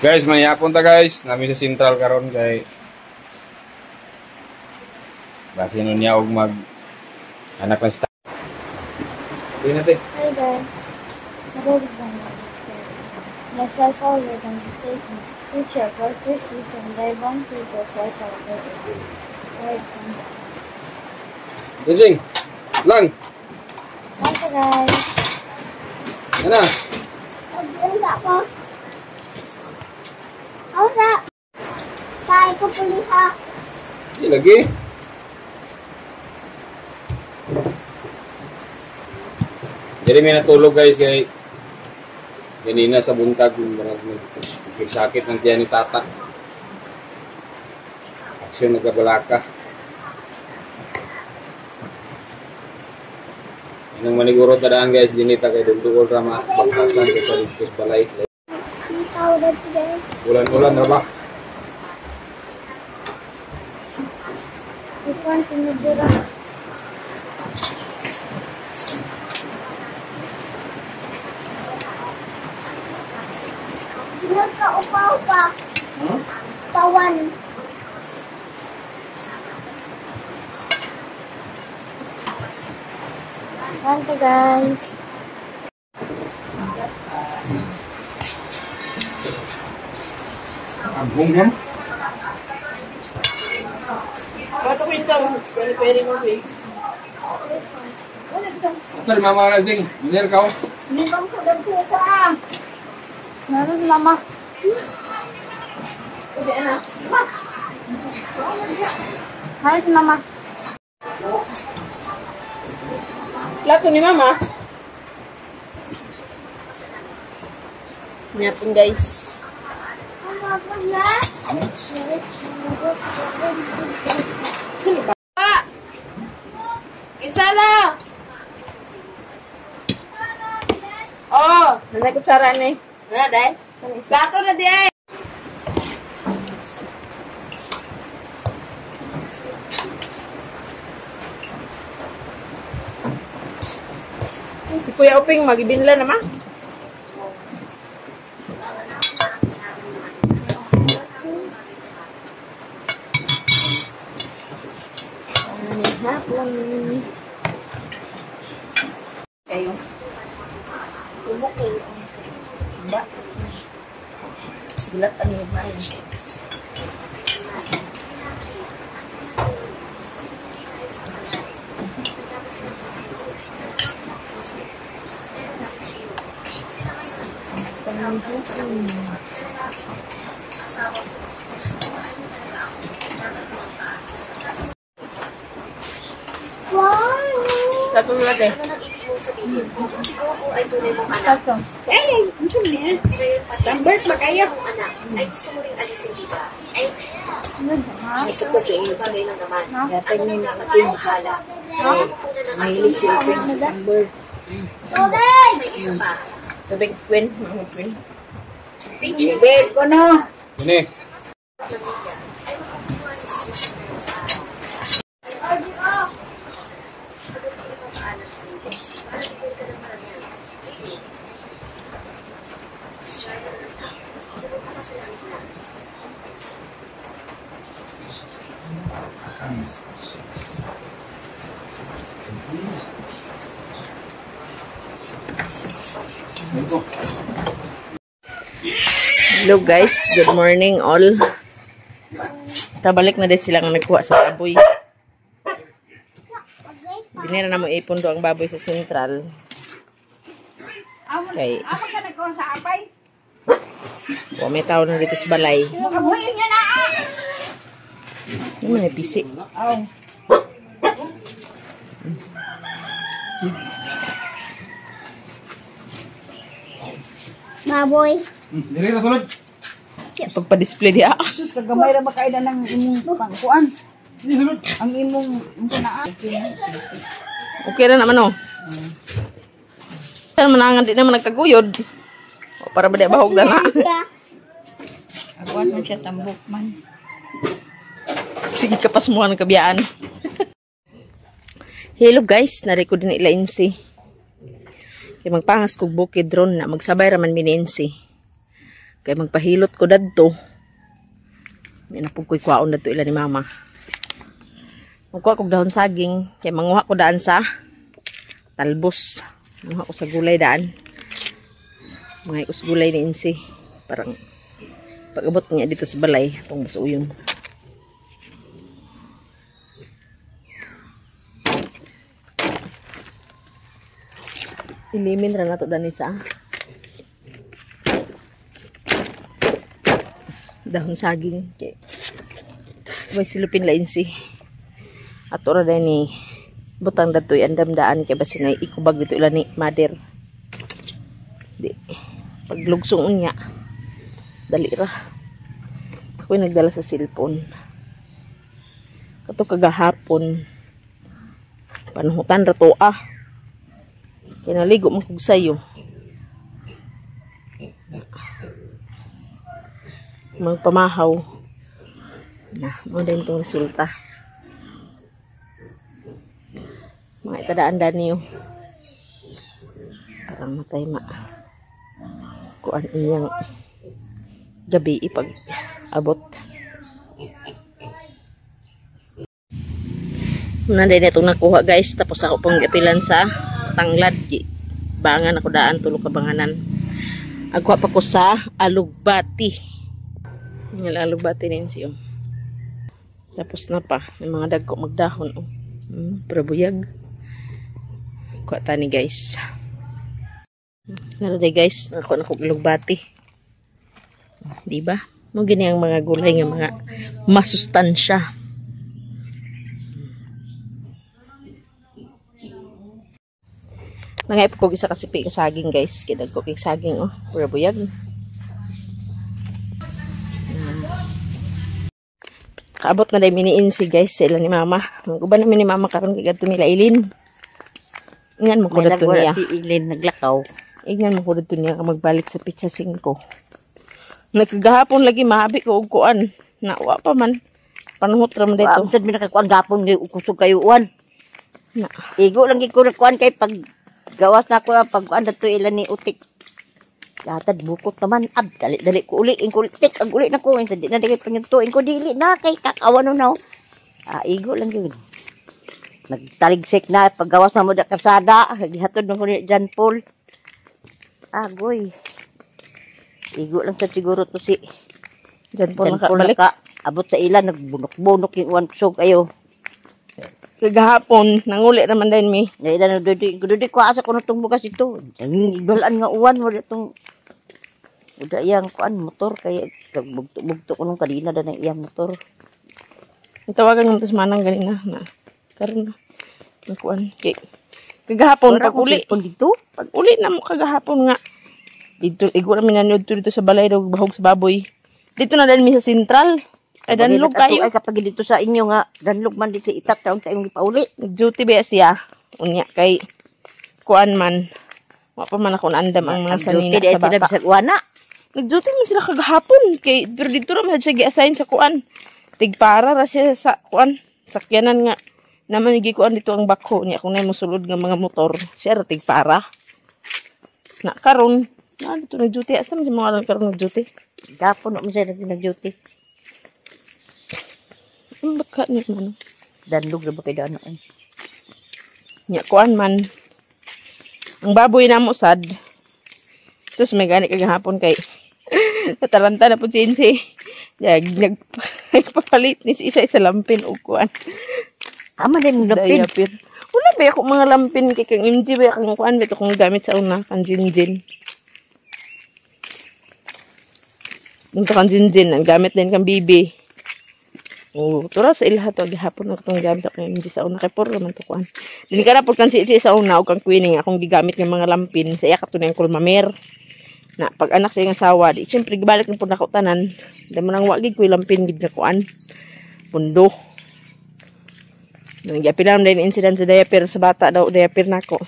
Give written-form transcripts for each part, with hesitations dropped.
Guys, maniyapon ta guys. Nami sa Central karon kay base nun niya og mag anak ng staff. Hindi natin. Hi guys. Myself always on the statement. Future workers see from their one people twice our birthday. Jing, lang. Thank you guys. Ano? Maganda po. Ora. Kain ko puliha. Hindi lagi. Jadi may natulog guys kay ganina sa buntag sakit ng tiyan ni tata. Aksyon nagkabalaka. Nang maniguro tadaan guys, dinita kay dugdugol rama bangkasan kay sa balay. Ulan-ulan na ba? Ikuan tinidura. Nagka-upa-upa. Tawan. Thank you guys. Ambong yan? Bato ko ito. Pwede mo please. Sir, mama Razing, bener kau? Sinibang ko lang po ka. Naroon mama. Kasi na. Hi si mama. Lato ni mama. Niya pun guys. Sini ba? Isa na. Oh, nanay kutsara ni. Na dai. Lato na di ay. Si Kuya Uping magibinla naman. Hapon. Kayo. Ubok kayo. Ba? Silat ang ibay. Satu lagi. Tato. Eh, macam ni. Lambat makaya. Ay, gusto mo rin alisin, di ba? Ay, isip ko kayo, sabi lang naman. Datang yung natin mahala. Mahilig si Uping sa lambat. Tubig! May isa pa. Tubig, Queen. Tubig ko na. Ini. Hello guys, good morning all. Tabalik na din silang nagkuha sa baboy. Binira na mo ipon do ang baboy sa sentral. Okay. Ako ka nagkaroon sa apay? O may tao na dito sa balay. Makabuhin niya na! Ano man pisi? Oh. Baboy. Dili na sulod. Pagpa-display diya. Sus, kagamay ra makaida ng imong pangkuan. Dili sulod. Ang imong kunaan. Okay na naman o. Saan manangan di naman nagkaguyod. O para ba di bahog na na. Aguan man siya tambok man. Sige kapas mo ng kabiyaan. Hello guys, nariko din ila insi. Kaya magpangas kog bukid drone na magsabay raman mininsi. Kay magpahilot ko dadto. May napog ko'y kwaon dadto ila ni mama. Magkuha kong dahon saging. Kay manguha ko daan sa talbos. Manguha ko sa gulay daan. Mga ikus gulay ni Insi. Parang pag-abot niya dito sa balay. Itong basuyon. Ilimin ra na to dani sa dahon saging kay may silupin lain si ato ra dani butang datoy andam-daan kay basin ay ikubag dito ila ni mother di paglugsong unya dali ra ako nagdala sa cellphone kato kagahapon panuhutan ra to kay naligo man kog sayo magpamahaw na mo din itong resulta mga itadaan niyo parang matay kuan iyang gabi ipag abot muna din itong nakuha guys tapos ako pong gapilan sa tanglad bangan ako daan tulog ka banganan agwa pa ko sa alugbati alugbati rin siyo tapos na pa may mga dagko magdahon prabuyag kuha tani guys naladay guys ako na kong alugbati diba mo gini ang mga gulay nga mga masustansya nangayip ko isa kasi pika saging guys kidag ko kik saging prabuyag kaabot na dahil miniinsi guys sa ilan ni mama maguban namin ni mama karon kay gadto nila Ilin ingan mo ko dadto niya si Ilin naglakaw ingan mo ko dadto niya magbalik sa pizza 5 nagkagahapon lagi mahabi ko og kuan nawa pa man panuhot ra man dito sad mi nakakuan gapon kay kusog kayo uwan na igo lang gi ko kuan kay pag gawas na ko pag kuan dadto ilan ni utik latad bukot naman dali ko uli tik ang uli na ko sa di na dili panyugtuin ko dili na kay kakawan no igo lang gyud nagtaligsik na paggawas na mo da kasada gihatod mo ni John Paul agoy igo lang sa siguro to si John Paul nakabalik abot sa ilan nagbunok-bunok yung uwan kusog ayo kagahapon nanguli naman din mi ilan dudi ko asa ko nutong bugas ito idolan nga uwan mo ditong uda iyang kuan motor kay bugto ko nung kanina da na iyang motor tawagan mo tas manang ganina na karon na kuan kay kagahapon pag uli na mo kagahapon nga dito igo na minanood dito sa balay daw bahog sa baboy dito na din mi sa sentral ay danlog kayo ay kapag dito sa inyo nga danlog man di si itat taong kayong ipauli nag-duty ba siya unya kay kuan man wa pa man ako naandam ang mga sanina sa bata nag-duty man sila kagahapon kay pero dito ra man siya gi-assign sa kuan tigpara ra siya sa kuan sakyanan nga naman gi kuan dito ang bakho niya kung nay mosulod nga mga motor siya ra tigpara na karon na dito nag-duty asa man si mga karon nag-duty gapon mo siya nag-duty baka niya man danlog na ba kay daan niya kuan man ang baboy na mo sad tapos may gani kagahapon kay nataranta na po si Insi nagpapalit ni si isa sa lampin o kuan ama din lampin wala ba ako mga lampin kay kang Insi ba akong kuan ba kung gamit sa una kang jinjin ito kang jinjin ang gamit din kang bibi tura sa ilaha to gihapon ako itong gamit ako yung sa una kay puro naman to kuan dili ka na po kang si sa una o kang queening akong gigamit ng mga lampin sa iya kato na yung kulmamer na pag anak sa iyong asawa di syempre gibalik ng po na tanan dahil mo nang wagig ko yung lampin gid na kuan pundo nagyapin naman dahil incident sa diaper sa bata daw diaper na ako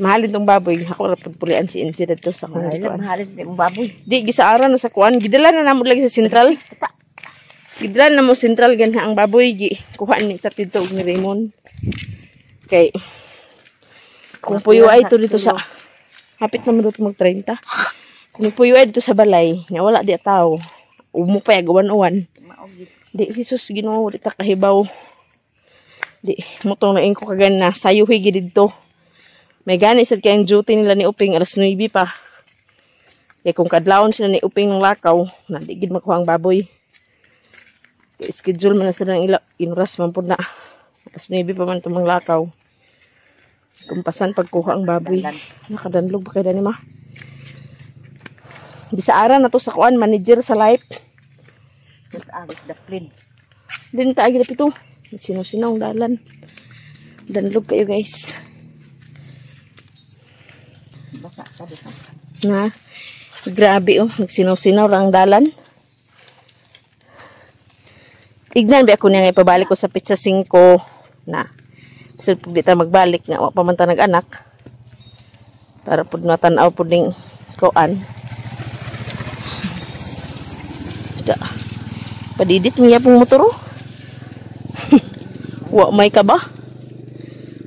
mahalin tong baboy ako rapagpulian si incident to sa kuan mahalin tong baboy di gisaaran na sa kuan gidala na namo lagi sa sentral gidlan na mo sentral ganha ang baboy gi kuha ni tatito ni Raymond kay kung puyo ay to dito sa hapit na mo dito mag 30 Nagpuyuad to sa balay. Nga wala di tao. Umupay, gawan-uwan. Di, Jesus, Ginoo, di ta kahibaw. Di, mutong na ko kagan na sayuhi dito. May gani sad kayang duty nila ni Uping alas 9 pa. Kaya kung kadlawon sila ni Uping ng lakaw, nadigid makuha ang baboy. Kaya schedule man na sila ng inuras man po na. Alas 9 pa man tumang lakaw. Kumpasan pagkuha ang baboy. Nakadanlog ba kayo ni ma? Di sa ara na to sa kuan, manager sa life. Nag-alis daplin. Din taagi na ito. Sinaw-sinaw ang dalan. Danlog kayo guys. Baka sabi ka. Na, grabe oh. Nagsinaw-sinaw lang ang dalan. Tignan ba ako niya nga ipabalik ko sa pizza 5 na. So, pag di tayo magbalik nga, wala pa man tayo nag-anak. Para po natanaw po ding kuan. Padidit mo niya pong motor oh. Wa may ka ba?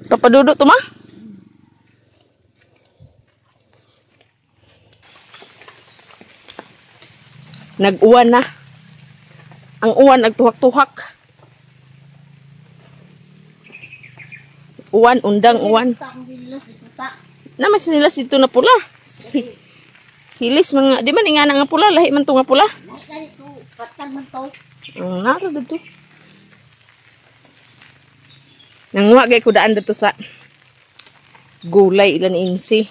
Kapadudot to ma? Nag-uwan na. Ang uwan nagtuhak-tuhak. Uwan, undang uwan. Naman sinilas ito na pula. Hilis mga, di man ingana nga pula, lahi man to nga pula. Naro dito. Nanguha gay ko daan dito sa gulay ilan insi.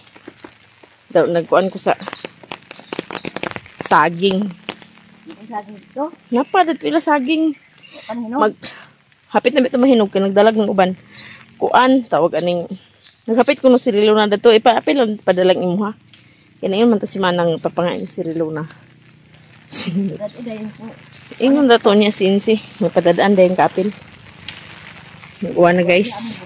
Daw nagkuan ko sa saging. Napa dito ila saging. Mag hapit na bito mahinog kay nagdalag ng uban. Kuan tawag aning naghapit ko no si Rilo na dito ipaapil lang padalang imuha. Kaya man to si Manang papangain si Rilo na. Ingon na to niya sinsi. May padadaan dahil kapil. Nag-uwa na guys.